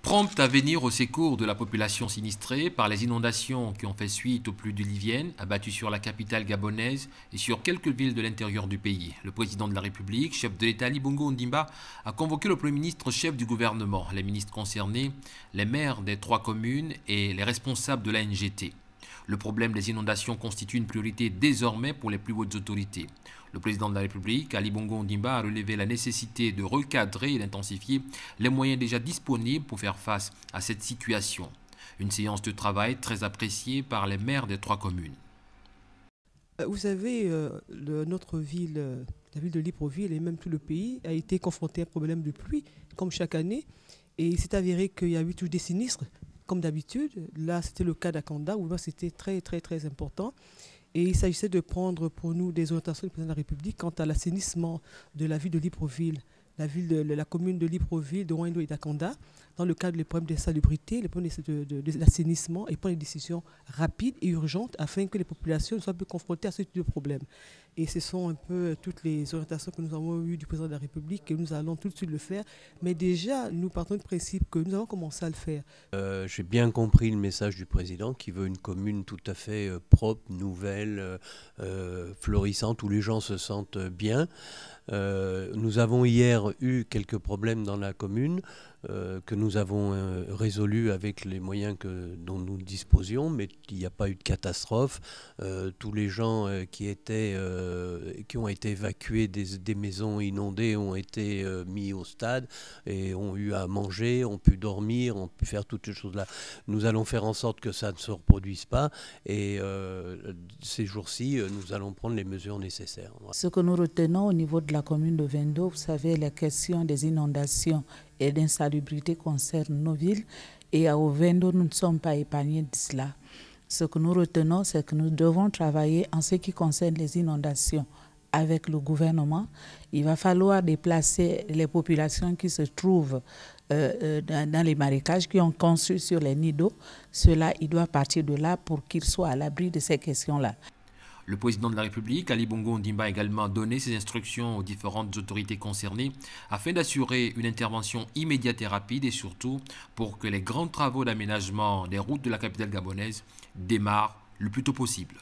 Prompte à venir au secours de la population sinistrée par les inondations qui ont fait suite aux pluies diluviennes abattues sur la capitale gabonaise et sur quelques villes de l'intérieur du pays. Le président de la République, chef de l'État Ali Bongo Ondimba, a convoqué le Premier ministre chef du gouvernement, les ministres concernés, les maires des 3 communes et les responsables de la NGT. Le problème des inondations constitue une priorité désormais pour les plus hautes autorités. Le président de la République, Ali Bongo Ondimba, a relevé la nécessité de recadrer et d'intensifier les moyens déjà disponibles pour faire face à cette situation. Une séance de travail très appréciée par les maires des 3 communes. Vous savez, notre ville, la ville de Libreville et même tout le pays a été confronté à un problème de pluie, comme chaque année. Et il s'est avéré qu'il y a eu toujours des sinistres, comme d'habitude. Là, c'était le cas d'Akanda, où c'était très important. Et il s'agissait de prendre pour nous des orientations du président de la République quant à l'assainissement de la ville de Libreville, la commune de Libreville, de Ouaindo et d'Akanda, dans le cadre des problèmes de salubrité, les problèmes de l'assainissement, et prendre des décisions rapides et urgentes afin que les populations ne soient plus confrontées à ce type de problème. Et ce sont un peu toutes les orientations que nous avons eues du président de la République et nous allons tout de suite le faire. Mais déjà, nous partons du principe que nous avons commencé à le faire. J'ai bien compris le message du président qui veut une commune tout à fait propre, nouvelle, florissante, où les gens se sentent bien. Nous avons hier eu quelques problèmes dans la commune que nous avons résolus avec les moyens dont nous disposions, mais il n'y a pas eu de catastrophe. Tous les gens qui ont été évacués des maisons inondées ont été mis au stade et ont eu à manger, ont pu dormir, ont pu faire toutes ces choses-là. Nous allons faire en sorte que ça ne se reproduise pas et ces jours-ci, nous allons prendre les mesures nécessaires. Ce que nous retenons au niveau de la commune de Ouaindo, vous savez, la question des inondations et d'insalubrité concerne nos villes. Et à Ouaindo, nous ne sommes pas épargnés de cela. Ce que nous retenons, c'est que nous devons travailler en ce qui concerne les inondations avec le gouvernement. Il va falloir déplacer les populations qui se trouvent dans les marécages, qui ont construit sur les nids d'eau. Cela, il doit partir de là pour qu'ils soient à l'abri de ces questions-là. Le président de la République, Ali Bongo Ondimba, a également donné ses instructions aux différentes autorités concernées afin d'assurer une intervention immédiate et rapide et surtout pour que les grands travaux d'aménagement des routes de la capitale gabonaise démarrent le plus tôt possible.